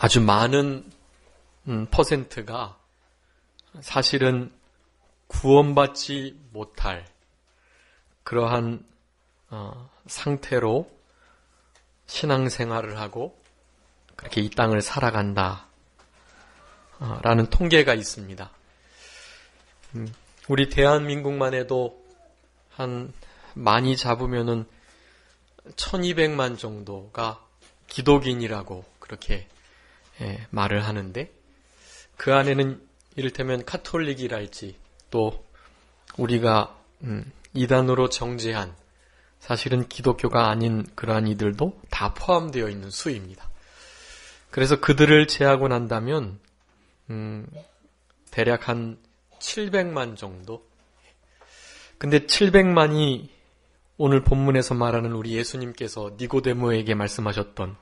아주 많은 퍼센트가 사실은 구원받지 못할 그러한 상태로 신앙생활을 하고 그렇게 이 땅을 살아간다 라는 통계가 있습니다. 우리 대한민국만 해도 한 많이 잡으면은 1200만 정도가 기독인이라고 그렇게 말을 하는데, 그 안에는 이를테면 카톨릭이랄지 또 우리가 이단으로 정죄한 사실은 기독교가 아닌 그러한 이들도 다 포함되어 있는 수입니다. 그래서 그들을 제하고 난다면 대략 한 700만 정도. 근데 700만이 오늘 본문에서 말하는 우리 예수님께서 니고데모에게 말씀하셨던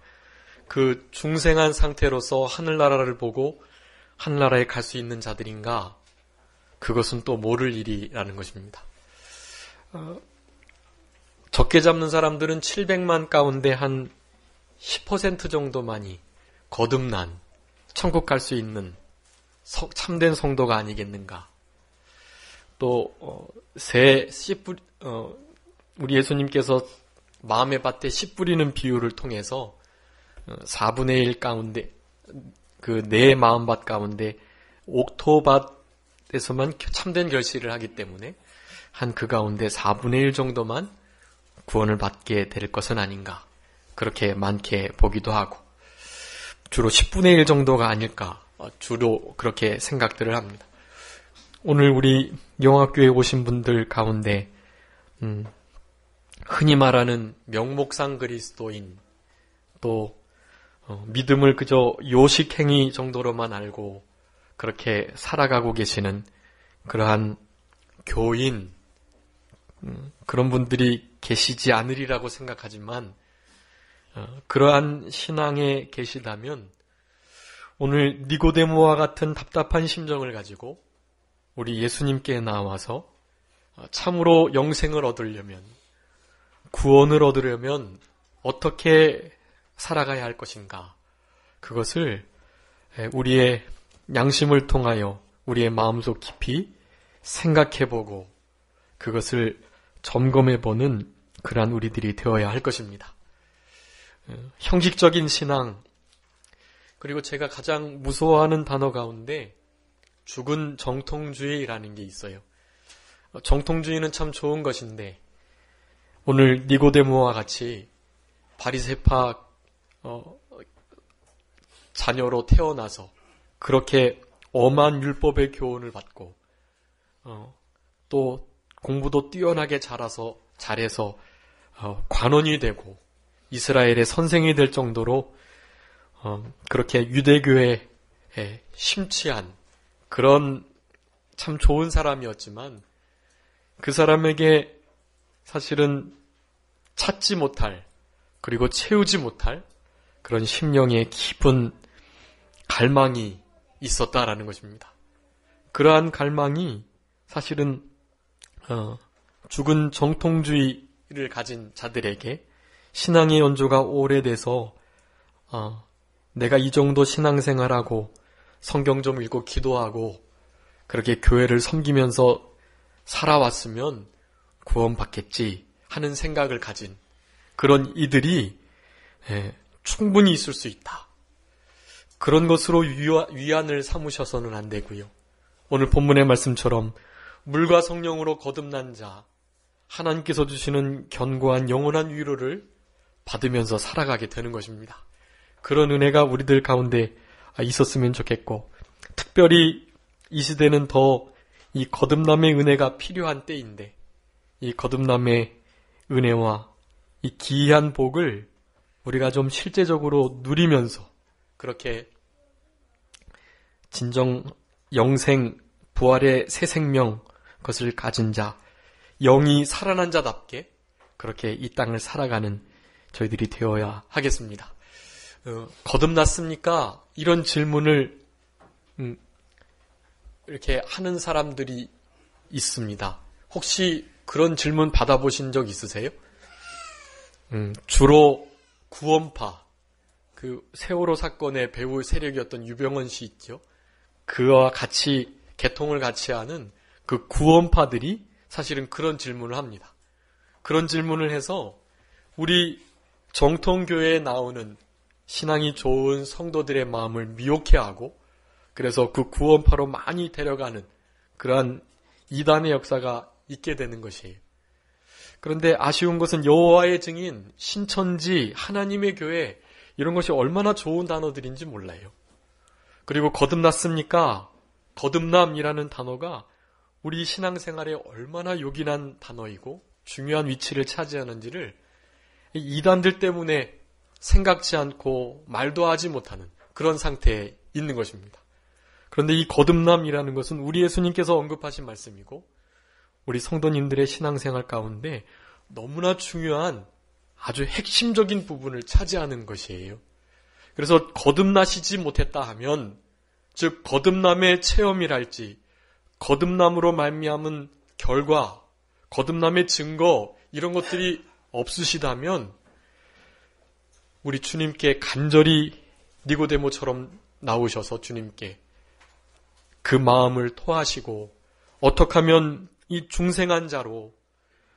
그 중생한 상태로서 하늘나라를 보고 하늘나라에 갈 수 있는 자들인가? 그것은 또 모를 일이라는 것입니다. 적게 잡는 사람들은 700만 가운데 한 10% 정도만이 거듭난 천국 갈 수 있는 참된 성도가 아니겠는가? 또 우리 예수님께서 마음의 밭에 씨 뿌리는 비유를 통해서 4분의 1 가운데 그 내 마음밭 가운데 옥토밭에서만 참된 결실을 하기 때문에 한 그 가운데 4분의 1 정도만 구원을 받게 될 것은 아닌가, 그렇게 많게 보기도 하고 주로 10분의 1 정도가 아닐까 주로 그렇게 생각들을 합니다. 오늘 우리 영화교회에 오신 분들 가운데 흔히 말하는 명목상 그리스도인, 또 믿음을 그저 요식행위 정도로만 알고 그렇게 살아가고 계시는 그러한 교인, 그런 분들이 계시지 않으리라고 생각하지만 그러한 신앙에 계시다면 오늘 니고데모와 같은 답답한 심정을 가지고 우리 예수님께 나와서 참으로 영생을 얻으려면, 구원을 얻으려면 어떻게 살아가야 할 것인가, 그것을 우리의 양심을 통하여 우리의 마음속 깊이 생각해보고 그것을 점검해보는 그러한 우리들이 되어야 할 것입니다. 형식적인 신앙, 그리고 제가 가장 무서워하는 단어 가운데 죽은 정통주의라는 게 있어요. 정통주의는 참 좋은 것인데 오늘 니고데모와 같이 바리새파 자녀로 태어나서 그렇게 엄한 율법의 교훈을 받고 또 공부도 뛰어나게 잘해서 관원이 되고 이스라엘의 선생이 될 정도로 그렇게 유대교에 심취한 그런 참 좋은 사람이었지만, 그 사람에게 사실은 찾지 못할, 그리고 채우지 못할 그런 심령의 깊은 갈망이 있었다라는 것입니다. 그러한 갈망이 사실은 죽은 정통주의를 가진 자들에게 신앙의 연조가 오래돼서 내가 이 정도 신앙생활하고 성경 좀 읽고 기도하고 그렇게 교회를 섬기면서 살아왔으면 구원받겠지 하는 생각을 가진 그런 이들이 충분히 있을 수 있다. 그런 것으로 위안을 삼으셔서는 안 되고요. 오늘 본문의 말씀처럼 물과 성령으로 거듭난 자, 하나님께서 주시는 견고한 영원한 위로를 받으면서 살아가게 되는 것입니다. 그런 은혜가 우리들 가운데 있었으면 좋겠고, 특별히 이 시대는 더 이 거듭남의 은혜가 필요한 때인데, 이 거듭남의 은혜와 이 기이한 복을 우리가 좀 실제적으로 누리면서 그렇게 진정 영생, 부활의 새 생명, 그것을 가진 자, 영이 살아난 자답게 그렇게 이 땅을 살아가는 저희들이 되어야 하겠습니다. 거듭났습니까? 이런 질문을 이렇게 하는 사람들이 있습니다. 혹시 그런 질문 받아보신 적 있으세요? 주로 구원파, 그 세월호 사건의 배우 세력이었던 유병헌 씨 있죠. 그와 같이 개통을 같이 하는 그 구원파들이 사실은 그런 질문을 합니다. 그런 질문을 해서 우리 정통교회에 나오는 신앙이 좋은 성도들의 마음을 미혹해하고 그래서 그 구원파로 많이 데려가는 그러한 이단의 역사가 있게 되는 것이에요. 그런데 아쉬운 것은 여호와의 증인, 신천지, 하나님의 교회 이런 것이 얼마나 좋은 단어들인지 몰라요. 그리고 거듭났습니까? 거듭남이라는 단어가 우리 신앙생활에 얼마나 요긴한 단어이고 중요한 위치를 차지하는지를 이단들 때문에 생각지 않고 말도 하지 못하는 그런 상태에 있는 것입니다. 그런데 이 거듭남이라는 것은 우리 예수님께서 언급하신 말씀이고 우리 성도님들의 신앙생활 가운데 너무나 중요한 아주 핵심적인 부분을 차지하는 것이에요. 그래서 거듭나시지 못했다 하면 즉 거듭남의 체험이랄지 거듭남으로 말미암은 결과, 거듭남의 증거 이런 것들이 없으시다면 우리 주님께 간절히 니고데모처럼 나오셔서 주님께 그 마음을 토하시고 어떻게 하면 이 중생한 자로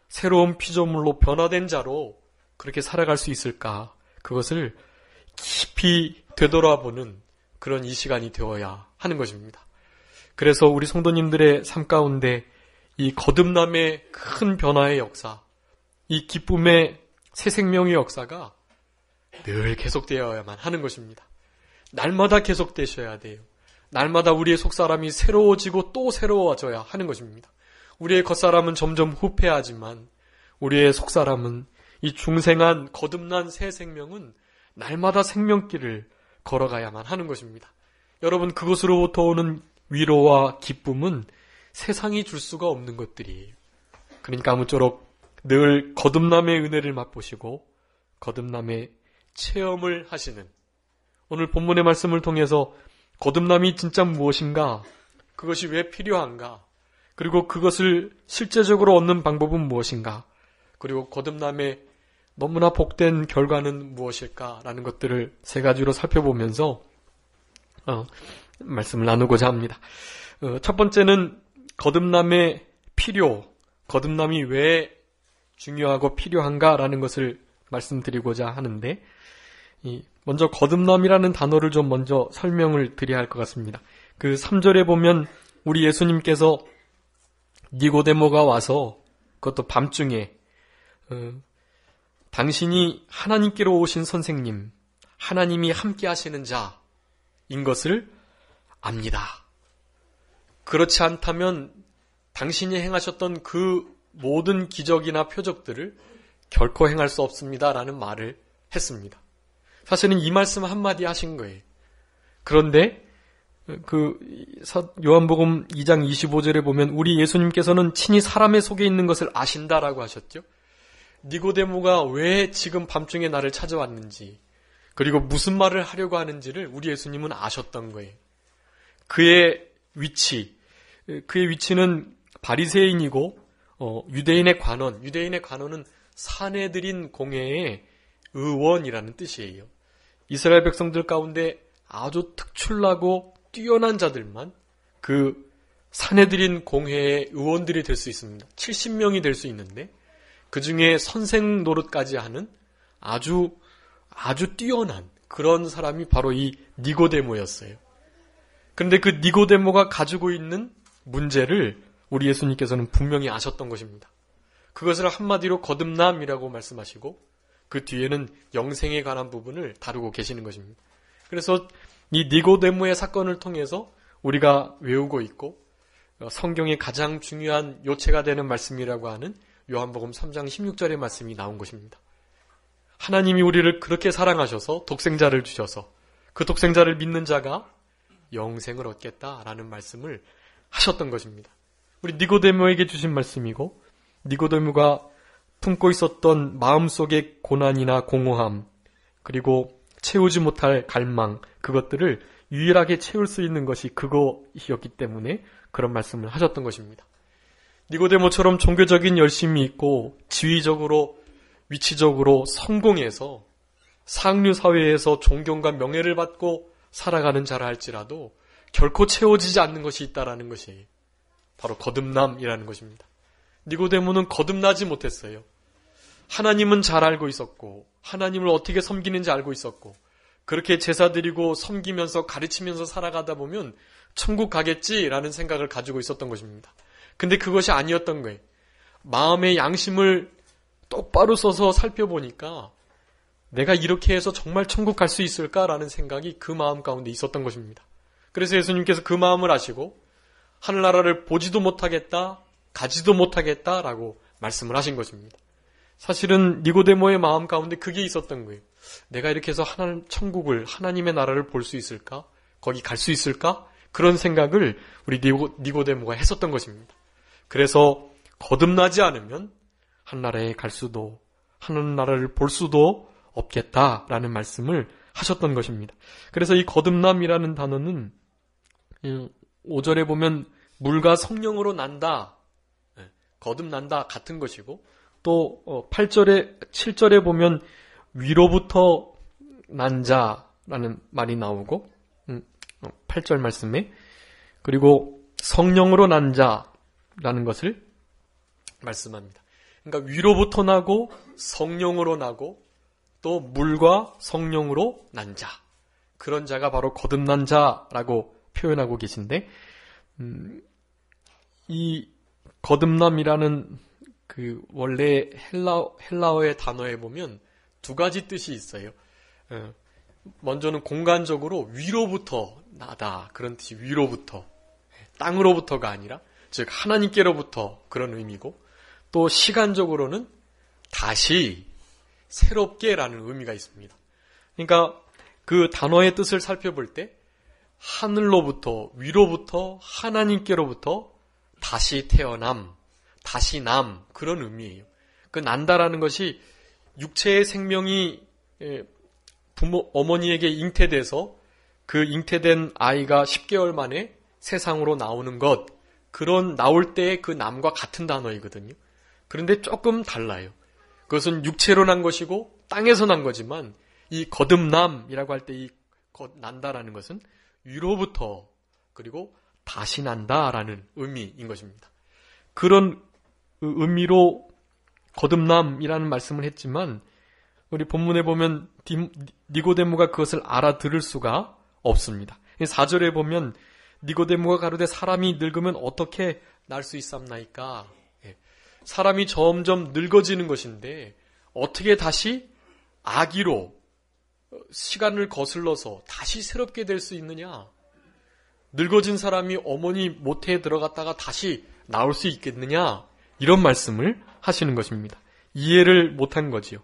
새로운 피조물로 변화된 자로 그렇게 살아갈 수 있을까? 그것을 깊이 되돌아보는 그런 이 시간이 되어야 하는 것입니다. 그래서 우리 성도님들의 삶 가운데 이 거듭남의 큰 변화의 역사, 이 기쁨의 새 생명의 역사가 늘 계속되어야만 하는 것입니다. 날마다 계속되셔야 돼요. 날마다 우리의 속사람이 새로워지고 또 새로워져야 하는 것입니다. 우리의 겉사람은 점점 후패하지만 우리의 속사람은 이 중생한 거듭난 새 생명은 날마다 생명길을 걸어가야만 하는 것입니다. 여러분 그것으로부터 오는 위로와 기쁨은 세상이 줄 수가 없는 것들이에요. 그러니까 아무쪼록 늘 거듭남의 은혜를 맛보시고 거듭남의 체험을 하시는 오늘 본문의 말씀을 통해서 거듭남이 진짜 무엇인가? 그것이 왜 필요한가? 그리고 그것을 실제적으로 얻는 방법은 무엇인가? 그리고 거듭남의 너무나 복된 결과는 무엇일까라는 것들을 세 가지로 살펴보면서 말씀을 나누고자 합니다. 첫 번째는 거듭남의 필요, 거듭남이 왜 중요하고 필요한가라는 것을 말씀드리고자 하는데 먼저 거듭남이라는 단어를 좀 먼저 설명을 드려야 할 것 같습니다. 그 3절에 보면 우리 예수님께서 니고데모가 와서 그것도 밤중에 당신이 하나님께로 오신 선생님, 하나님이 함께 하시는 자인 것을 압니다. 그렇지 않다면 당신이 행하셨던 그 모든 기적이나 표적들을 결코 행할 수 없습니다라는 말을 했습니다. 사실은 이 말씀 한마디 하신 거예요. 그런데 요한복음 2장 25절에 보면 우리 예수님께서는 친히 사람의 속에 있는 것을 아신다라고 하셨죠. 니고데모가 왜 지금 밤중에 나를 찾아왔는지 그리고 무슨 말을 하려고 하는지를 우리 예수님은 아셨던 거예요. 그의 위치는 바리새인이고 유대인의 관원은 사내들인 공회의 의원이라는 뜻이에요. 이스라엘 백성들 가운데 아주 특출나고 뛰어난 자들만 그 사내들인 공회의 의원들이 될 수 있습니다. 70명이 될 수 있는데 그 중에 선생 노릇까지 하는 아주 뛰어난 그런 사람이 바로 이 니고데모였어요. 그런데 그 니고데모가 가지고 있는 문제를 우리 예수님께서는 분명히 아셨던 것입니다. 그것을 한마디로 거듭남이라고 말씀하시고 그 뒤에는 영생에 관한 부분을 다루고 계시는 것입니다. 그래서 이 니고데모의 사건을 통해서 우리가 외우고 있고 성경의 가장 중요한 요체가 되는 말씀이라고 하는 요한복음 3장 16절의 말씀이 나온 것입니다. 하나님이 우리를 그렇게 사랑하셔서 독생자를 주셔서 그 독생자를 믿는 자가 영생을 얻겠다라는 말씀을 하셨던 것입니다. 우리 니고데모에게 주신 말씀이고 니고데모가 품고 있었던 마음속의 고난이나 공허함 그리고 채우지 못할 갈망 그것들을 유일하게 채울 수 있는 것이 그것이었기 때문에 그런 말씀을 하셨던 것입니다. 니고데모처럼 종교적인 열심이 있고 지위적으로 위치적으로 성공해서 상류 사회에서 존경과 명예를 받고 살아가는 자라 할지라도 결코 채워지지 않는 것이 있다라는 것이 바로 거듭남이라는 것입니다. 니고데모는 거듭나지 못했어요. 하나님은 잘 알고 있었고 하나님을 어떻게 섬기는지 알고 있었고 그렇게 제사 드리고 섬기면서 가르치면서 살아가다 보면 천국 가겠지라는 생각을 가지고 있었던 것입니다. 근데 그것이 아니었던 거예요. 마음의 양심을 똑바로 써서 살펴보니까 내가 이렇게 해서 정말 천국 갈 수 있을까라는 생각이 그 마음 가운데 있었던 것입니다. 그래서 예수님께서 그 마음을 아시고 하늘나라를 보지도 못하겠다, 가지도 못하겠다라고 말씀을 하신 것입니다. 사실은 니고데모의 마음 가운데 그게 있었던 거예요. 내가 이렇게 해서 천국을, 하나님의 나라를 볼 수 있을까? 거기 갈 수 있을까? 그런 생각을 우리 니고데모가 했었던 것입니다. 그래서 거듭나지 않으면 하늘나라에 갈 수도, 하늘나라를 볼 수도 없겠다라는 말씀을 하셨던 것입니다. 그래서 이 거듭남이라는 단어는 5절에 보면 물과 성령으로 난다, 거듭난다 같은 것이고 또 7절에 보면 위로부터 난 자라는 말이 나오고 8절 말씀에 그리고 성령으로 난 자라는 것을 말씀합니다. 그러니까 위로부터 나고 성령으로 나고 또 물과 성령으로 난 자, 그런 자가 바로 거듭난 자라고 표현하고 계신데 이 거듭남이라는 그 원래 헬라어의 단어에 보면 두 가지 뜻이 있어요. 먼저는 공간적으로 위로부터 나다, 그런 뜻이 위로부터, 땅으로부터가 아니라 즉 하나님께로부터 그런 의미고, 또 시간적으로는 다시 새롭게라는 의미가 있습니다. 그러니까 그 단어의 뜻을 살펴볼 때 하늘로부터, 위로부터, 하나님께로부터 다시 태어남, 다시 남, 그런 의미예요. 그 난다라는 것이 육체의 생명이 어머니에게 잉태돼서 그 잉태된 아이가 10개월 만에 세상으로 나오는 것, 그런 나올 때의 그 남과 같은 단어이거든요. 그런데 조금 달라요. 그것은 육체로 난 것이고 땅에서 난 거지만 이 거듭남이라고 할 때 이 난다라는 것은 위로부터 그리고 다시 난다라는 의미인 것입니다. 그런 의미로 거듭남이라는 말씀을 했지만 우리 본문에 보면 니고데모가 그것을 알아들을 수가 없습니다. 4절에 보면 니고데모가 가로되 사람이 늙으면 어떻게 날 수 있삼나이까? 사람이 점점 늙어지는 것인데 어떻게 다시 아기로 시간을 거슬러서 다시 새롭게 될 수 있느냐? 늙어진 사람이 어머니 모태에 들어갔다가 다시 나올 수 있겠느냐? 이런 말씀을 하시는 것입니다. 이해를 못한 거지요.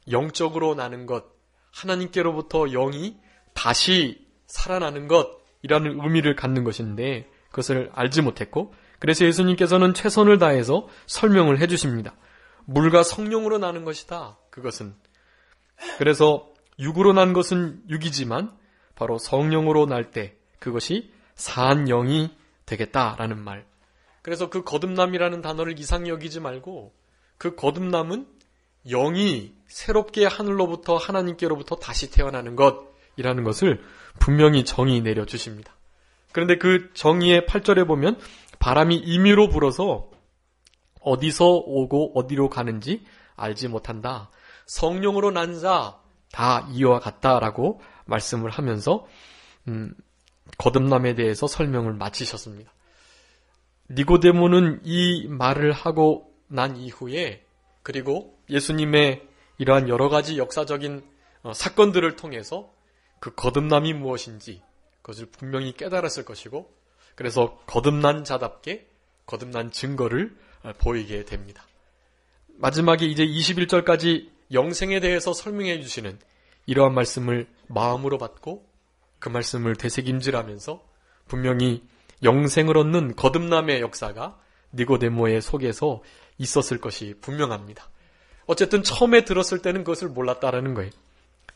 영적으로 나는 것, 하나님께로부터 영이 다시 살아나는 것이라는 의미를 갖는 것인데 그것을 알지 못했고, 그래서 예수님께서는 최선을 다해서 설명을 해주십니다. 물과 성령으로 나는 것이다, 그것은. 그래서 육으로 난 것은 육이지만 바로 성령으로 날 때 그것이 산 영이 되겠다라는 말. 그래서 그 거듭남이라는 단어를 이상히 여기지 말고 그 거듭남은 영이 새롭게 하늘로부터 하나님께로부터 다시 태어나는 것이라는 것을 분명히 정의 내려주십니다. 그런데 그 정의의 8절에 보면 바람이 임의로 불어서 어디서 오고 어디로 가는지 알지 못한다. 성령으로 난 자 다 이와 같다라고 말씀을 하면서 거듭남에 대해서 설명을 마치셨습니다. 니고데모는 이 말을 하고 난 이후에 그리고 예수님의 이러한 여러 가지 역사적인 사건들을 통해서 그 거듭남이 무엇인지 그것을 분명히 깨달았을 것이고, 그래서 거듭난 자답게 거듭난 증거를 보이게 됩니다. 마지막에 이제 21절까지 영생에 대해서 설명해 주시는 이러한 말씀을 마음으로 받고 그 말씀을 되새김질하면서 분명히 영생을 얻는 거듭남의 역사가 니고데모의 속에서 있었을 것이 분명합니다. 어쨌든 처음에 들었을 때는 그것을 몰랐다라는 거예요.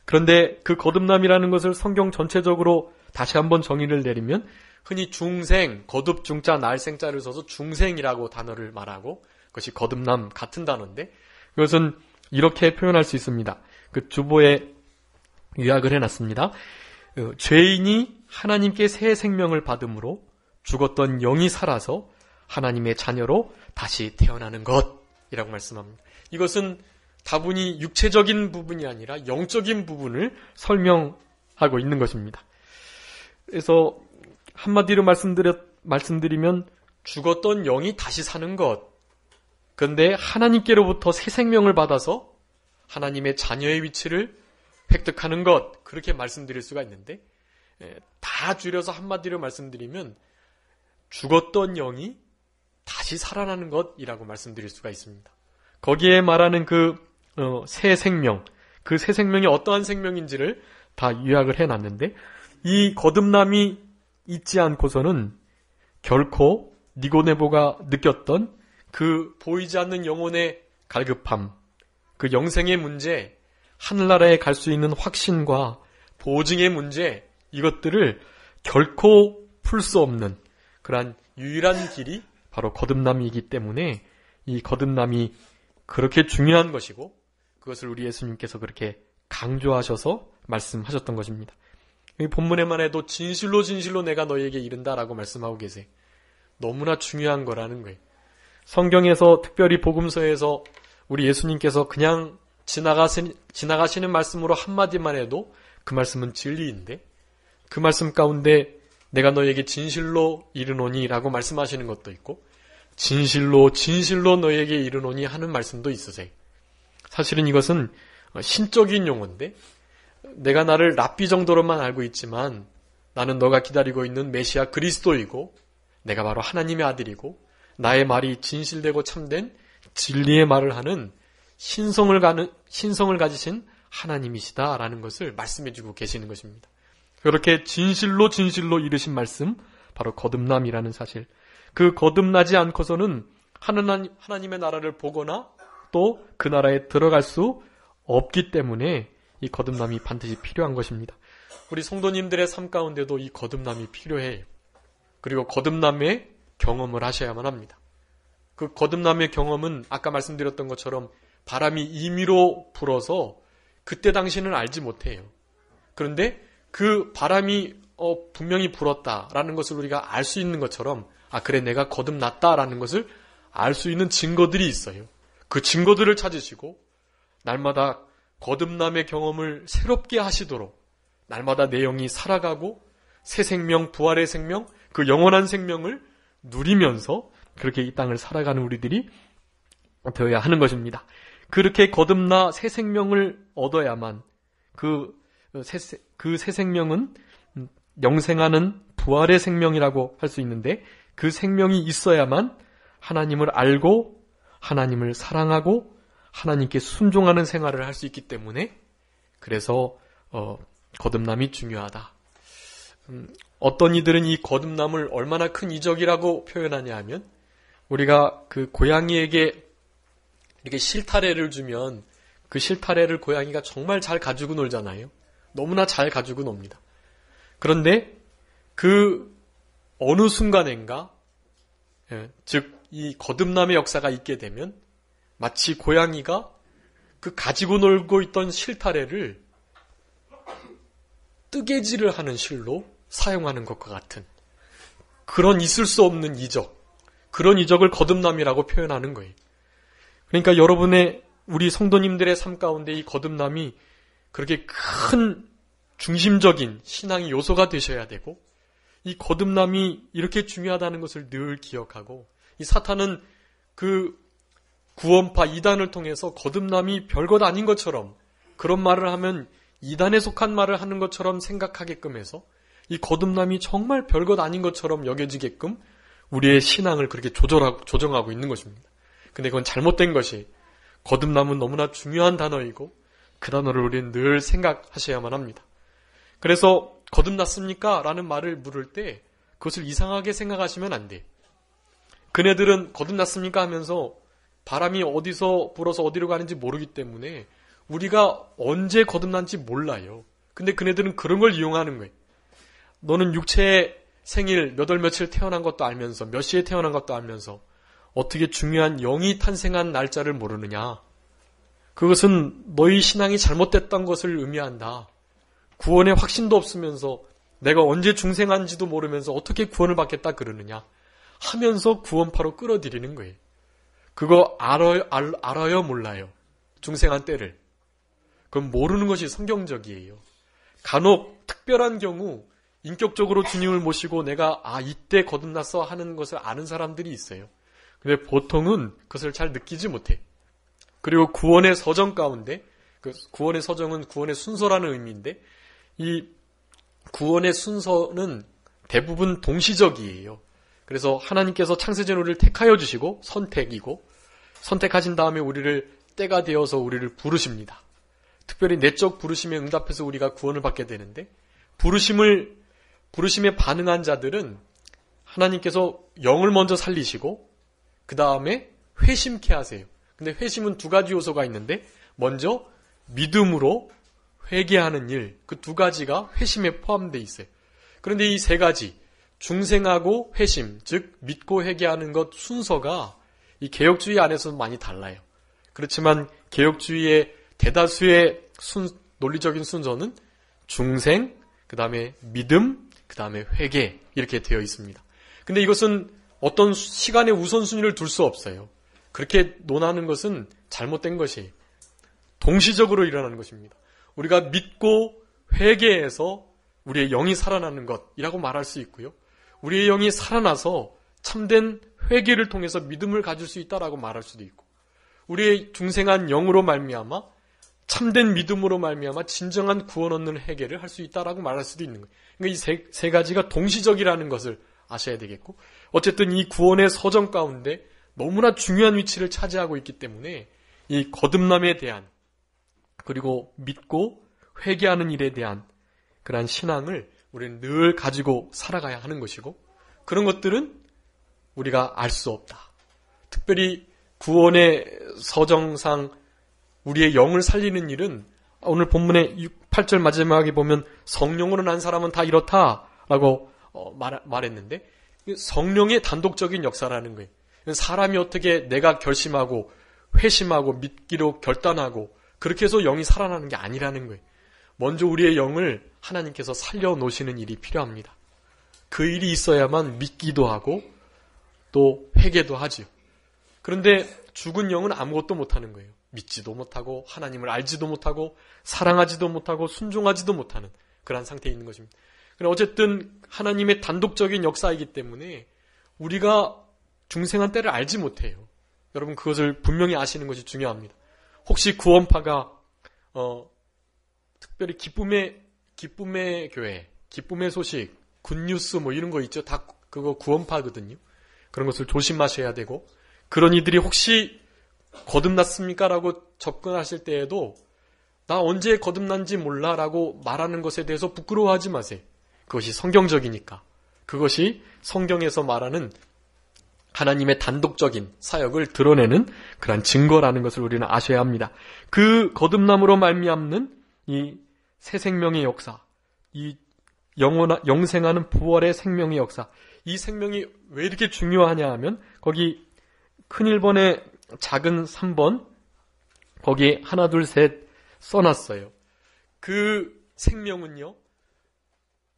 그런데 그 거듭남이라는 것을 성경 전체적으로 다시 한번 정의를 내리면 흔히 중생, 거듭 중자 날생자를 써서 중생이라고 단어를 말하고 그것이 거듭남 같은 단어인데, 그것은 이렇게 표현할 수 있습니다. 그 주보에 요약을 해놨습니다. 죄인이 하나님께 새 생명을 받음으로 죽었던 영이 살아서 하나님의 자녀로 다시 태어나는 것이라고 말씀합니다. 이것은 다분히 육체적인 부분이 아니라 영적인 부분을 설명하고 있는 것입니다. 그래서 한마디로 말씀드리면 죽었던 영이 다시 사는 것. 그런데 하나님께로부터 새 생명을 받아서 하나님의 자녀의 위치를 획득하는 것. 그렇게 말씀드릴 수가 있는데 다 줄여서 한마디로 말씀드리면 죽었던 영이 다시 살아나는 것이라고 말씀드릴 수가 있습니다. 거기에 말하는 새 생명, 그 새 생명이 어떠한 생명인지를 다 요약을 해놨는데 이 거듭남이 있지 않고서는 결코 니고데모가 느꼈던 그 보이지 않는 영혼의 갈급함, 그 영생의 문제, 하늘나라에 갈 수 있는 확신과 보증의 문제, 이것들을 결코 풀 수 없는 그러한 유일한 길이 바로 거듭남이기 때문에 이 거듭남이 그렇게 중요한 것이고 그것을 우리 예수님께서 그렇게 강조하셔서 말씀하셨던 것입니다. 이 본문에만 해도 진실로 진실로 내가 너희에게 이른다라고 말씀하고 계세요. 너무나 중요한 거라는 거예요. 성경에서 특별히 복음서에서 우리 예수님께서 그냥 지나가시는 말씀으로 한마디만 해도 그 말씀은 진리인데 그 말씀 가운데 내가 너희에게 진실로 이르노니 라고 말씀하시는 것도 있고 진실로 진실로 너희에게 이르노니 하는 말씀도 있으세요. 사실은 이것은 신적인 용어인데 내가 나를 랍비 정도로만 알고 있지만 나는 너가 기다리고 있는 메시아 그리스도이고 내가 바로 하나님의 아들이고 나의 말이 진실되고 참된 진리의 말을 하는 신성을 가지신 하나님이시다라는 것을 말씀해주고 계시는 것입니다. 그렇게 진실로 진실로 이르신 말씀, 바로 거듭남이라는 사실. 그 거듭나지 않고서는 하나님의 나라를 보거나 또 그 나라에 들어갈 수 없기 때문에 이 거듭남이 반드시 필요한 것입니다. 우리 성도님들의 삶 가운데도 이 거듭남이 필요해요. 그리고 거듭남의 경험을 하셔야만 합니다. 그 거듭남의 경험은 아까 말씀드렸던 것처럼 바람이 임의로 불어서 그때 당시는 알지 못해요. 그런데 그 바람이 분명히 불었다라는 것을 우리가 알 수 있는 것처럼 그래 내가 거듭났다라는 것을 알 수 있는 증거들이 있어요. 그 증거들을 찾으시고 날마다 거듭남의 경험을 새롭게 하시도록 날마다 내 영이 살아가고 새 생명, 부활의 생명, 그 영원한 생명을 누리면서 그렇게 이 땅을 살아가는 우리들이 되어야 하는 것입니다. 그렇게 거듭나 새 생명을 얻어야만 그 새 생명은 영생하는 부활의 생명이라고 할 수 있는데 그 생명이 있어야만 하나님을 알고 하나님을 사랑하고 하나님께 순종하는 생활을 할 수 있기 때문에 그래서 거듭남이 중요하다. 어떤 이들은 이 거듭남을 얼마나 큰 이적이라고 표현하냐 하면 우리가 그 고양이에게 이렇게 실타래를 주면 그 실타래를 고양이가 정말 잘 가지고 놀잖아요. 너무나 잘 가지고 놉니다. 그런데 그 어느 순간인가 즉 이 거듭남의 역사가 있게 되면 마치 고양이가 그 가지고 놀고 있던 실타래를 뜨개질을 하는 실로 사용하는 것과 같은 그런 있을 수 없는 이적, 그런 이적을 거듭남이라고 표현하는 거예요. 그러니까 여러분의 우리 성도님들의 삶 가운데 이 거듭남이 그렇게 큰 중심적인 신앙의 요소가 되셔야 되고 이 거듭남이 이렇게 중요하다는 것을 늘 기억하고 이 사탄은 그 구원파 이단을 통해서 거듭남이 별것 아닌 것처럼 그런 말을 하면 이단에 속한 말을 하는 것처럼 생각하게끔 해서 이 거듭남이 정말 별것 아닌 것처럼 여겨지게끔 우리의 신앙을 그렇게 조정하고 있는 것입니다. 근데 그건 잘못된 것이 거듭남은 너무나 중요한 단어이고 그 단어를 우리는 늘 생각하셔야만 합니다. 그래서 거듭났습니까? 라는 말을 물을 때 그것을 이상하게 생각하시면 안 돼. 그네들은 거듭났습니까? 하면서 바람이 어디서 불어서 어디로 가는지 모르기 때문에 우리가 언제 거듭난지 몰라요. 근데 그네들은 그런 걸 이용하는 거예요. 너는 육체의 생일 몇 월 며칠 태어난 것도 알면서 몇 시에 태어난 것도 알면서 어떻게 중요한 영이 탄생한 날짜를 모르느냐. 그것은 너희 신앙이 잘못됐던 것을 의미한다. 구원의 확신도 없으면서 내가 언제 중생한지도 모르면서 어떻게 구원을 받겠다 그러느냐 하면서 구원파로 끌어들이는 거예요. 그거 알아요 몰라요? 중생한 때를. 그건 모르는 것이 성경적이에요. 간혹 특별한 경우 인격적으로 주님을 모시고 내가 이때 거듭났어 하는 것을 아는 사람들이 있어요. 근데 보통은 그것을 잘 느끼지 못해. 그리고 구원의 서정 가운데, 구원의 서정은 구원의 순서라는 의미인데, 이 구원의 순서는 대부분 동시적이에요. 그래서 하나님께서 창세전 우리를 택하여 주시고 선택이고, 선택하신 다음에 우리를 때가 되어서 우리를 부르십니다. 특별히 내적 부르심에 응답해서 우리가 구원을 받게 되는데, 부르심에 반응한 자들은 하나님께서 영을 먼저 살리시고 그 다음에 회심케 하세요. 근데 회심은 두 가지 요소가 있는데 먼저 믿음으로 회개하는 일, 그 두 가지가 회심에 포함되어 있어요. 그런데 이 세 가지, 중생하고 회심, 즉 믿고 회개하는 것 순서가 이 개혁주의 안에서는 많이 달라요. 그렇지만 개혁주의의 대다수의 논리적인 순서는 중생, 그 다음에 믿음, 그 다음에 회개 이렇게 되어 있습니다. 근데 이것은 어떤 시간의 우선순위를 둘 수 없어요. 그렇게 논하는 것은 잘못된 것이 동시적으로 일어나는 것입니다. 우리가 믿고 회개해서 우리의 영이 살아나는 것이라고 말할 수 있고요. 우리의 영이 살아나서 참된 회개를 통해서 믿음을 가질 수 있다라고 말할 수도 있고, 우리의 중생한 영으로 말미암아 참된 믿음으로 말미암아 진정한 구원 얻는 회개를 할 수 있다라고 말할 수도 있는 거예요. 그러니까 이 세 가지가 동시적이라는 것을 아셔야 되겠고, 어쨌든 이 구원의 서정 가운데 너무나 중요한 위치를 차지하고 있기 때문에 이 거듭남에 대한, 그리고 믿고 회개하는 일에 대한 그러한 신앙을 우리는 늘 가지고 살아가야 하는 것이고, 그런 것들은 우리가 알 수 없다. 특별히 구원의 서정상 우리의 영을 살리는 일은 오늘 본문의 8절 마지막에 보면 성령으로 난 사람은 다 이렇다라고 말했는데, 성령의 단독적인 역사라는 거예요. 사람이 어떻게 내가 결심하고 회심하고 믿기로 결단하고 그렇게 해서 영이 살아나는 게 아니라는 거예요. 먼저 우리의 영을 하나님께서 살려놓으시는 일이 필요합니다. 그 일이 있어야만 믿기도 하고 또 회개도 하지요. 그런데 죽은 영은 아무것도 못하는 거예요. 믿지도 못하고 하나님을 알지도 못하고 사랑하지도 못하고 순종하지도 못하는 그런 상태에 있는 것입니다. 어쨌든 하나님의 단독적인 역사이기 때문에 우리가 중생한 때를 알지 못해요. 여러분 그것을 분명히 아시는 것이 중요합니다. 혹시 구원파가 특별히 기쁨의 교회, 기쁨의 소식, 굿뉴스 뭐 이런 거 있죠. 다 그거 구원파거든요. 그런 것을 조심하셔야 되고, 그런 이들이 혹시 거듭났습니까? 라고 접근하실 때에도 나 언제 거듭난지 몰라 라고 말하는 것에 대해서 부끄러워하지 마세요. 그것이 성경적이니까. 그것이 성경에서 말하는 하나님의 단독적인 사역을 드러내는 그런 증거라는 것을 우리는 아셔야 합니다. 그 거듭남으로 말미암는 이 새 생명의 역사, 이 영생하는 부활의 생명의 역사, 이 생명이 왜 이렇게 중요하냐 하면 거기 큰 1번에 작은 3번 거기에 하나 둘 셋 써놨어요. 그 생명은요,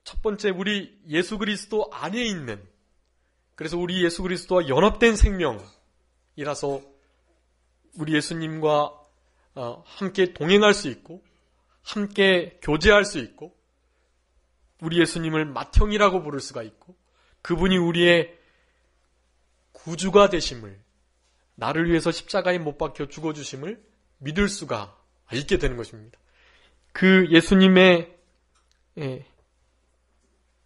첫 번째 우리 예수 그리스도 안에 있는, 그래서 우리 예수 그리스도와 연합된 생명이라서 우리 예수님과 함께 동행할 수 있고 함께 교제할 수 있고 우리 예수님을 맏형이라고 부를 수가 있고 그분이 우리의 구주가 되심을, 나를 위해서 십자가에 못 박혀 죽어주심을 믿을 수가 있게 되는 것입니다. 그 예수님의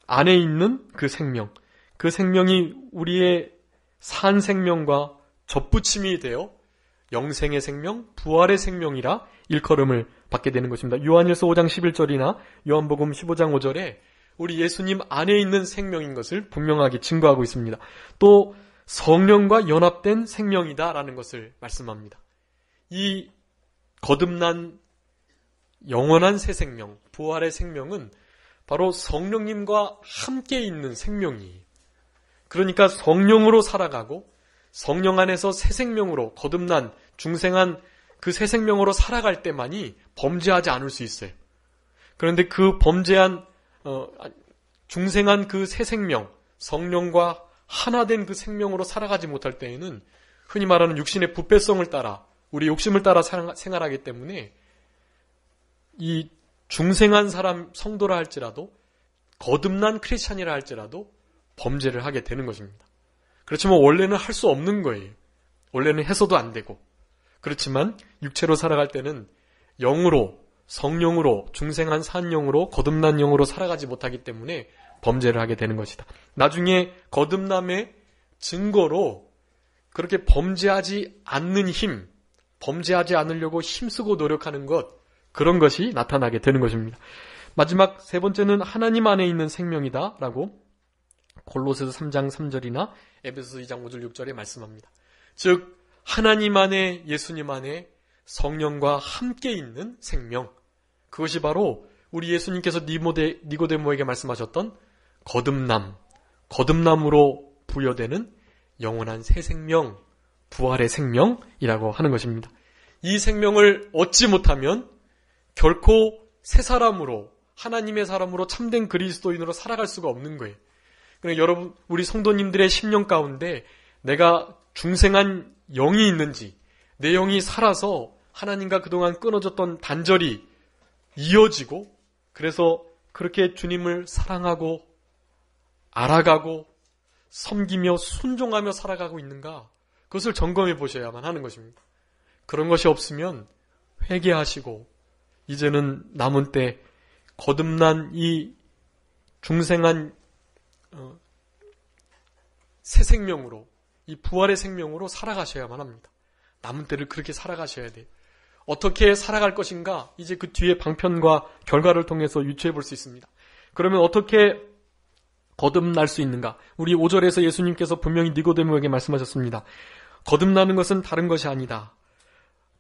안에 있는 그 생명, 그 생명이 우리의 산 생명과 접붙임이 되어 영생의 생명, 부활의 생명이라 일컬음을 받게 되는 것입니다. 요한일서 5장 11절이나 요한복음 15장 5절에 우리 예수님 안에 있는 생명인 것을 분명하게 증거하고 있습니다. 또 성령과 연합된 생명이다라는 것을 말씀합니다. 이 거듭난 영원한 새 생명, 부활의 생명은 바로 성령님과 함께 있는 생명이에요. 그러니까 성령으로 살아가고 성령 안에서 새 생명으로 거듭난 중생한 그 새 생명으로 살아갈 때만이 범죄하지 않을 수 있어요. 그런데 그 범죄한 중생한 그 새 생명, 성령과 하나 된 그 생명으로 살아가지 못할 때에는 흔히 말하는 육신의 부패성을 따라 우리 욕심을 따라 생활하기 때문에 이 중생한 사람 성도라 할지라도 거듭난 크리스찬이라 할지라도 범죄를 하게 되는 것입니다. 그렇지만 원래는 할 수 없는 거예요. 원래는 해서도 안 되고. 그렇지만 육체로 살아갈 때는 영으로, 성령으로, 중생한 산 영으로, 거듭난 영으로 살아가지 못하기 때문에 범죄를 하게 되는 것이다. 나중에 거듭남의 증거로 그렇게 범죄하지 않는 힘, 범죄하지 않으려고 힘쓰고 노력하는 것, 그런 것이 나타나게 되는 것입니다. 마지막 세 번째는 하나님 안에 있는 생명이다 라고 골로새서 3장 3절이나 에베소서 2장 5절 6절에 말씀합니다. 즉 하나님 안에, 예수님 안에 성령과 함께 있는 생명, 그것이 바로 우리 예수님께서 니고데모에게 말씀하셨던 거듭남으로 부여되는 영원한 새 생명, 부활의 생명이라고 하는 것입니다. 이 생명을 얻지 못하면 결코 새 사람으로, 하나님의 사람으로 참된 그리스도인으로 살아갈 수가 없는 거예요. 그러니까 여러분, 우리 성도님들의 심령 가운데 내가 중생한 영이 있는지, 내 영이 살아서 하나님과 그동안 끊어졌던 단절이 이어지고, 그래서 그렇게 주님을 사랑하고 알아가고 섬기며 순종하며 살아가고 있는가, 그것을 점검해 보셔야만 하는 것입니다. 그런 것이 없으면 회개하시고 이제는 남은 때 거듭난 이 중생한 새 생명으로, 이 부활의 생명으로 살아가셔야만 합니다. 남은 때를 그렇게 살아가셔야 돼요. 어떻게 살아갈 것인가, 이제 그 뒤에 방편과 결과를 통해서 유추해 볼 수 있습니다. 그러면 어떻게 거듭날 수 있는가? 우리 5절에서 예수님께서 분명히 니고데모에게 말씀하셨습니다. 거듭나는 것은 다른 것이 아니다.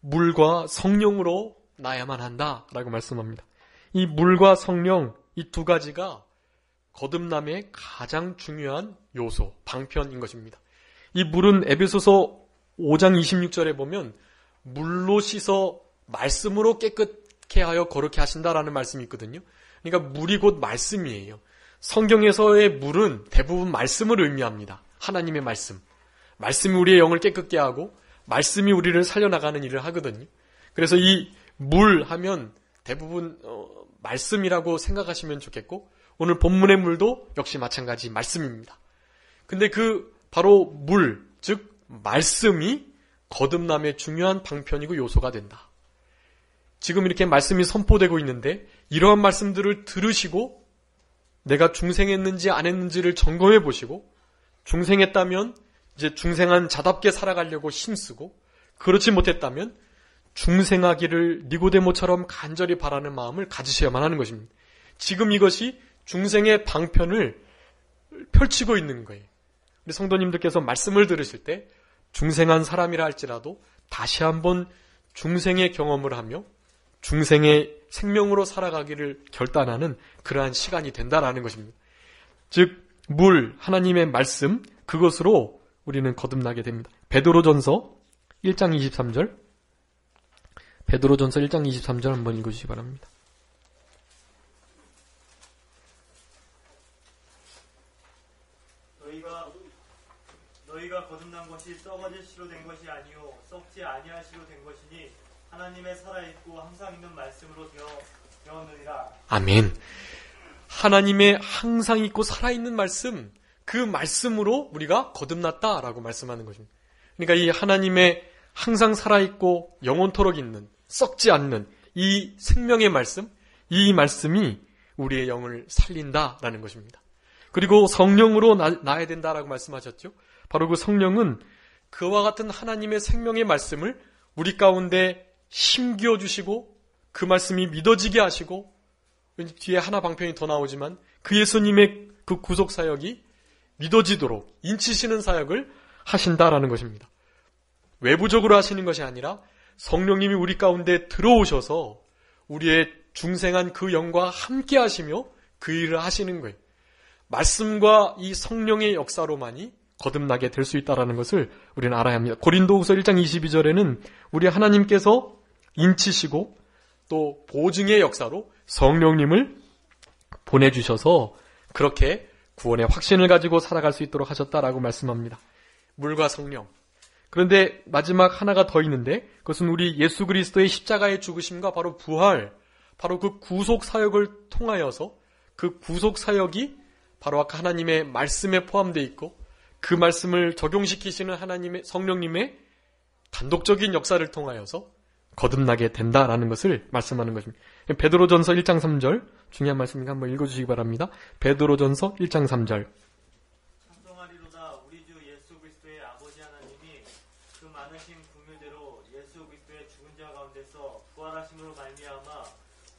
물과 성령으로 나야만 한다 라고 말씀합니다. 이 물과 성령, 이 두 가지가 거듭남의 가장 중요한 요소, 방편인 것입니다. 이 물은 에베소서 5장 26절에 보면 물로 씻어 말씀으로 깨끗게 하여 거룩해 하신다라는 말씀이 있거든요. 그러니까 물이 곧 말씀이에요. 성경에서의 물은 대부분 말씀을 의미합니다. 하나님의 말씀. 말씀이 우리의 영을 깨끗게 하고 말씀이 우리를 살려나가는 일을 하거든요. 그래서 이 물 하면 대부분 말씀이라고 생각하시면 좋겠고, 오늘 본문의 물도 역시 마찬가지 말씀입니다. 근데 그 바로 물, 즉 말씀이 거듭남의 중요한 방편이고 요소가 된다. 지금 이렇게 말씀이 선포되고 있는데 이러한 말씀들을 들으시고 내가 중생했는지 안 했는지를 점검해 보시고, 중생했다면 이제 중생한 자답게 살아가려고 힘쓰고, 그렇지 못했다면 중생하기를 니고데모처럼 간절히 바라는 마음을 가지셔야만 하는 것입니다. 지금 이것이 중생의 방편을 펼치고 있는 거예요. 우리 성도님들께서 말씀을 들으실 때 중생한 사람이라 할지라도 다시 한번 중생의 경험을 하며 중생의 생명으로 살아가기를 결단하는 그러한 시간이 된다라는 것입니다. 즉 물, 하나님의 말씀, 그것으로 우리는 거듭나게 됩니다. 베드로전서 1장 23절, 베드로전서 1장 23절 한번 읽어주시기 바랍니다. 너희가 거듭난 것이 썩어질 시로 된 것이 아니요 썩지 아니할 시로 된 것이니 하나님의 살아있고 항상 있는 말씀으로 되었느니라. 아멘. 하나님의 항상 있고 살아있는 말씀, 그 말씀으로 우리가 거듭났다라고 말씀하는 것입니다. 그러니까 이 하나님의 항상 살아있고 영원토록 있는, 썩지 않는 이 생명의 말씀, 이 말씀이 우리의 영을 살린다라는 것입니다. 그리고 성령으로 나야 된다라고 말씀하셨죠. 바로 그 성령은 그와 같은 하나님의 생명의 말씀을 우리 가운데 심기어 주시고 그 말씀이 믿어지게 하시고, 뒤에 하나 방편이 더 나오지만 그 예수님의 그 구속 사역이 믿어지도록 인치시는 사역을 하신다라는 것입니다. 외부적으로 하시는 것이 아니라 성령님이 우리 가운데 들어오셔서 우리의 중생한 그 영과 함께 하시며 그 일을 하시는 거예요. 말씀과 이 성령의 역사로만이 거듭나게 될 수 있다는 것을 우리는 알아야 합니다. 고린도후서 1장 22절에는 우리 하나님께서 인치시고 또 보증의 역사로 성령님을 보내주셔서 그렇게 구원의 확신을 가지고 살아갈 수 있도록 하셨다라고 말씀합니다. 물과 성령. 그런데 마지막 하나가 더 있는데 그것은 우리 예수 그리스도의 십자가의 죽으심과 바로 부활, 바로 그 구속 사역을 통하여서 그 구속 사역이 바로 아까 하나님의 말씀에 포함되어 있고 그 말씀을 적용시키시는 하나님의 성령님의 단독적인 역사를 통하여서 거듭나게 된다라는 것을 말씀하는 것입니다. 베드로전서 1장 3절 중요한 말씀이니까 한번 읽어주시기 바랍니다. 베드로전서 1장 3절. 찬송하리로다 우리 주 예수 그리스도의 아버지 하나님이 그 많으신 긍휼대로 예수 그리스도의 죽은 자 가운데서 부활하심으로 말미암아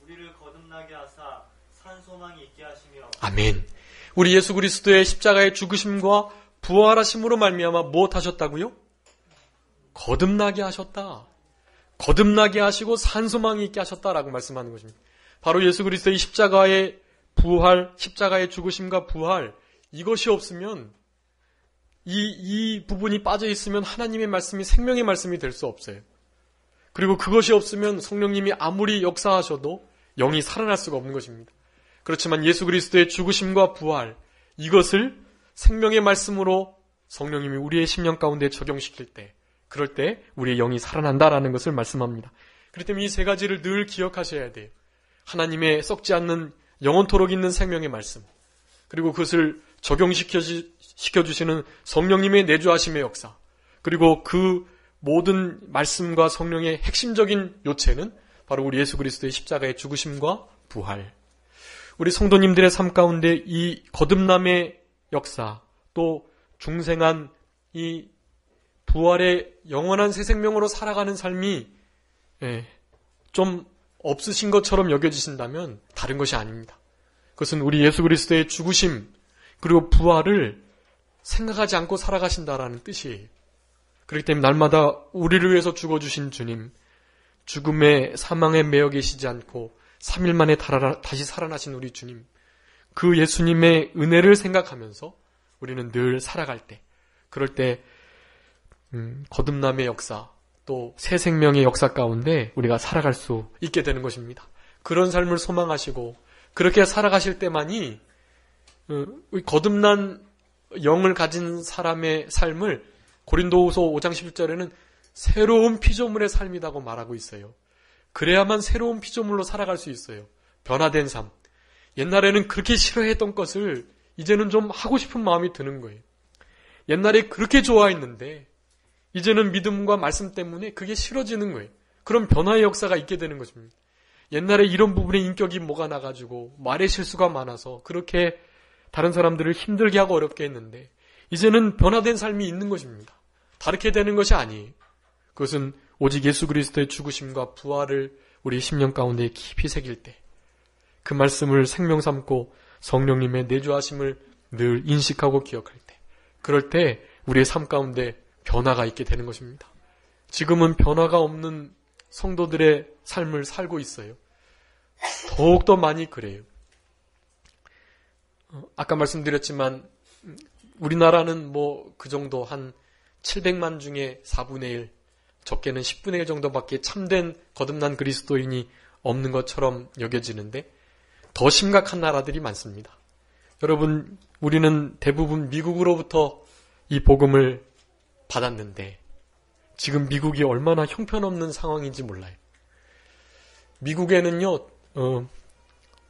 우리를 거듭나게 하사 산 소망이 있게 하시며. 아멘. 우리 예수 그리스도의 십자가의 죽으심과 부활하심으로 말미암아 무엇 하셨다고요? 거듭나게 하셨다. 거듭나게 하시고 산소망이 있게 하셨다라고 말씀하는 것입니다. 바로 예수 그리스도의 십자가의 부활, 십자가의 죽으심과 부활, 이것이 없으면 이 부분이 빠져 있으면 하나님의 말씀이 생명의 말씀이 될 수 없어요. 그리고 그것이 없으면 성령님이 아무리 역사하셔도 영이 살아날 수가 없는 것입니다. 그렇지만 예수 그리스도의 죽으심과 부활, 이것을 생명의 말씀으로 성령님이 우리의 심령 가운데 적용시킬 때, 그럴 때 우리의 영이 살아난다라는 것을 말씀합니다. 그렇기 때문에 이 세 가지를 늘 기억하셔야 돼요. 하나님의 썩지 않는 영원토록 있는 생명의 말씀, 그리고 그것을 적용시켜주시는 성령님의 내주하심의 역사, 그리고 그 모든 말씀과 성령의 핵심적인 요체는 바로 우리 예수 그리스도의 십자가의 죽으심과 부활. 우리 성도님들의 삶 가운데 이 거듭남의 역사, 또 중생한 이 부활의 영원한 새 생명으로 살아가는 삶이 좀 없으신 것처럼 여겨지신다면 다른 것이 아닙니다. 그것은 우리 예수 그리스도의 죽으심 그리고 부활을 생각하지 않고 살아가신다라는 뜻이에요. 그렇기 때문에 날마다 우리를 위해서 죽어주신 주님, 죽음의 사망에 매여 계시지 않고 3일 만에 다시 살아나신 우리 주님, 그 예수님의 은혜를 생각하면서 우리는 늘 살아갈 때, 그럴 때 거듭남의 역사, 또 새 생명의 역사 가운데 우리가 살아갈 수 있게 되는 것입니다. 그런 삶을 소망하시고 그렇게 살아가실 때만이 거듭난 영을 가진 사람의 삶을 고린도후서 5장 11절에는 새로운 피조물의 삶이라고 말하고 있어요. 그래야만 새로운 피조물로 살아갈 수 있어요. 변화된 삶. 옛날에는 그렇게 싫어했던 것을 이제는 좀 하고 싶은 마음이 드는 거예요. 옛날에 그렇게 좋아했는데 이제는 믿음과 말씀 때문에 그게 싫어지는 거예요. 그런 변화의 역사가 있게 되는 것입니다. 옛날에 이런 부분에 인격이 뭐가 나가지고 말의 실수가 많아서 그렇게 다른 사람들을 힘들게 하고 어렵게 했는데 이제는 변화된 삶이 있는 것입니다. 다르게 되는 것이 아니에요. 그것은 오직 예수 그리스도의 죽으심과 부활을 우리 심령 가운데 깊이 새길 때, 그 말씀을 생명 삼고 성령님의 내주하심을 늘 인식하고 기억할 때, 그럴 때 우리의 삶 가운데 변화가 있게 되는 것입니다. 지금은 변화가 없는 성도들의 삶을 살고 있어요. 더욱더 많이 그래요. 아까 말씀드렸지만 우리나라는 뭐 그 정도 한 700만 중에 4분의 1, 적게는 10분의 1 정도밖에 참된 거듭난 그리스도인이 없는 것처럼 여겨지는데 더 심각한 나라들이 많습니다. 여러분, 우리는 대부분 미국으로부터 이 복음을 받았는데 지금 미국이 얼마나 형편없는 상황인지 몰라요. 미국에는요,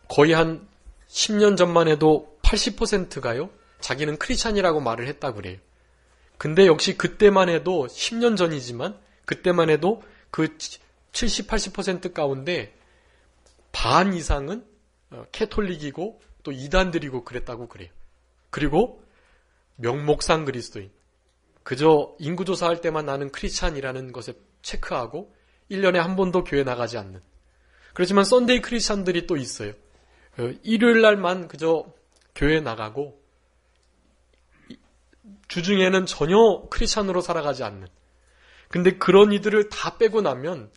거의 한 10년 전만 해도 80%가요, 자기는 크리스찬이라고 말을 했다고 그래요. 근데 역시 그때만 해도 10년 전이지만 그때만 해도 그 70, 80% 가운데 반 이상은 캐톨릭이고 또 이단들이고 그랬다고 그래요. 그리고 명목상 그리스도인, 그저 인구조사할 때만 나는 크리스찬이라는 것에 체크하고 1년에 한 번도 교회 나가지 않는. 그렇지만 썬데이 크리스찬들이 또 있어요. 일요일 날만 그저 교회 나가고 주중에는 전혀 크리스찬으로 살아가지 않는. 근데 그런 이들을 다 빼고 나면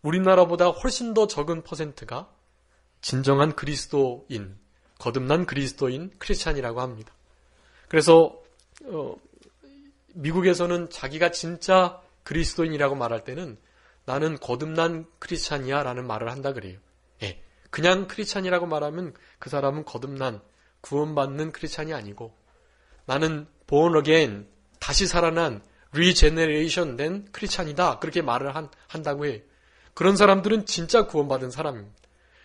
우리나라보다 훨씬 더 적은 퍼센트가 진정한 그리스도인, 거듭난 그리스도인 크리스찬이라고 합니다. 그래서 미국에서는 자기가 진짜 그리스도인이라고 말할 때는 나는 거듭난 크리스찬이야 라는 말을 한다 그래요. 예, 그냥 크리스찬이라고 말하면 그 사람은 거듭난 구원받는 크리스찬이 아니고 나는 born again 다시 살아난 regeneration 된 크리스찬이다 그렇게 말을 한다고 해요. 그런 사람들은 진짜 구원받은 사람입니다.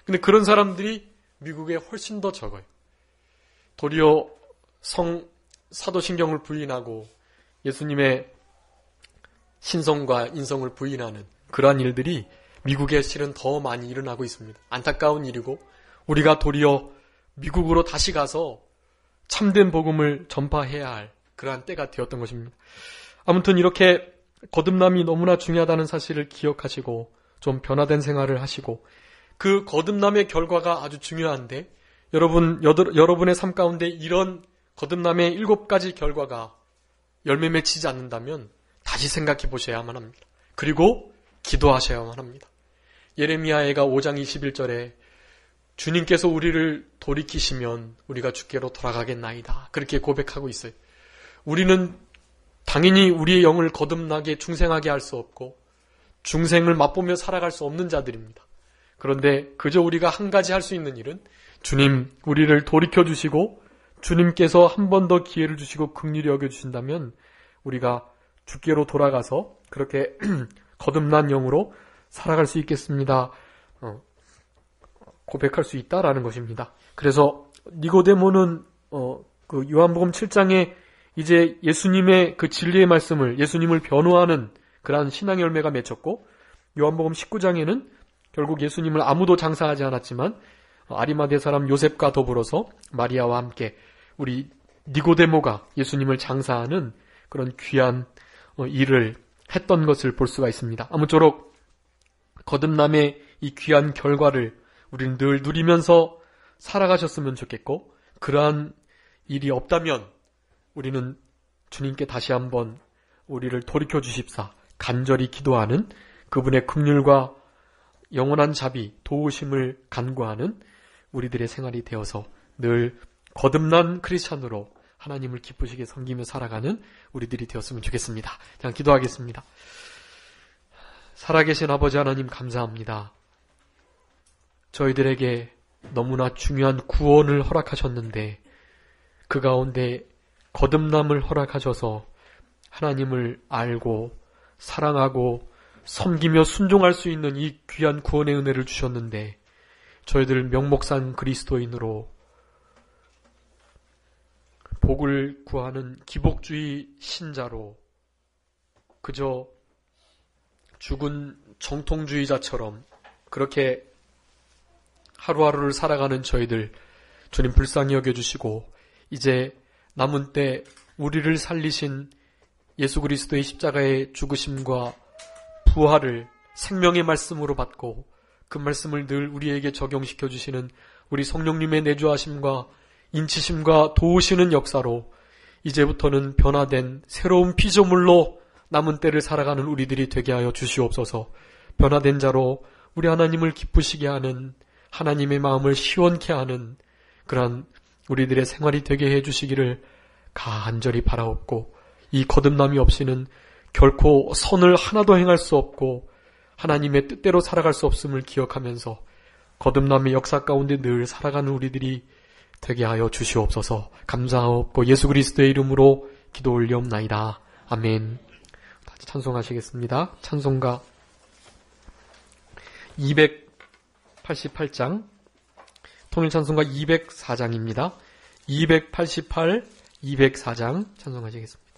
근데 그런 사람들이 미국에 훨씬 더 적어요. 도리어 사도신경을 부인하고 예수님의 신성과 인성을 부인하는 그러한 일들이 미국에 실은 더 많이 일어나고 있습니다. 안타까운 일이고 우리가 도리어 미국으로 다시 가서 참된 복음을 전파해야 할 그러한 때가 되었던 것입니다. 아무튼 이렇게 거듭남이 너무나 중요하다는 사실을 기억하시고 좀 변화된 생활을 하시고 그 거듭남의 결과가 아주 중요한데 여러분의 삶 가운데 이런 거듭남의 7가지 결과가 열매 맺히지 않는다면 다시 생각해 보셔야만 합니다. 그리고 기도하셔야만 합니다. 예레미야가 5장 21절에 주님께서 우리를 돌이키시면 우리가 주께로 돌아가겠나이다. 그렇게 고백하고 있어요. 우리는 당연히 우리의 영을 거듭나게 중생하게 할 수 없고 중생을 맛보며 살아갈 수 없는 자들입니다. 그런데 그저 우리가 한 가지 할 수 있는 일은 주님 우리를 돌이켜주시고 주님께서 한 번 더 기회를 주시고 긍휼히 여겨주신다면 우리가 주께로 돌아가서 그렇게 거듭난 영으로 살아갈 수 있겠습니다. 고백할 수 있다라는 것입니다. 그래서 니고데모는 그 요한복음 7장에 이제 예수님의 그 진리의 말씀을 예수님을 변호하는 그러한 신앙의 열매가 맺혔고 요한복음 19장에는 결국 예수님을 아무도 장사하지 않았지만 아리마대 사람 요셉과 더불어서 마리아와 함께 우리 니고데모가 예수님을 장사하는 그런 귀한 일을 했던 것을 볼 수가 있습니다. 아무쪼록 거듭남의 이 귀한 결과를 우리는 늘 누리면서 살아가셨으면 좋겠고 그러한 일이 없다면 우리는 주님께 다시 한번 우리를 돌이켜 주십사 간절히 기도하는 그분의 긍휼과 영원한 자비, 도우심을 간구하는 우리들의 생활이 되어서 늘 거듭난 크리스찬으로 하나님을 기쁘시게 섬기며 살아가는 우리들이 되었으면 좋겠습니다. 그냥 기도하겠습니다. 살아계신 아버지 하나님 감사합니다. 저희들에게 너무나 중요한 구원을 허락하셨는데 그 가운데 거듭남을 허락하셔서 하나님을 알고 사랑하고 섬기며 순종할 수 있는 이 귀한 구원의 은혜를 주셨는데 저희들 명목상 그리스도인으로 복을 구하는 기복주의 신자로 그저 죽은 정통주의자처럼 그렇게 하루하루를 살아가는 저희들 주님 불쌍히 여겨주시고 이제 남은 때 우리를 살리신 예수 그리스도의 십자가의 죽으심과 부활을 생명의 말씀으로 받고 그 말씀을 늘 우리에게 적용시켜 주시는 우리 성령님의 내주하심과 인치심과 도우시는 역사로 이제부터는 변화된 새로운 피조물로 남은 때를 살아가는 우리들이 되게 하여 주시옵소서. 변화된 자로 우리 하나님을 기쁘시게 하는 하나님의 마음을 시원케 하는 그러한 우리들의 생활이 되게 해주시기를 간절히 바라옵고 이 거듭남이 없이는 결코 선을 하나도 행할 수 없고 하나님의 뜻대로 살아갈 수 없음을 기억하면서 거듭남의 역사 가운데 늘 살아가는 우리들이 되게 하여 주시옵소서. 감사하옵고 예수 그리스도의 이름으로 기도 올리옵나이다. 아멘. 다시 찬송하시겠습니다. 찬송가 288장 통일찬송가 204장입니다. 288, 204장 찬송하시겠습니다.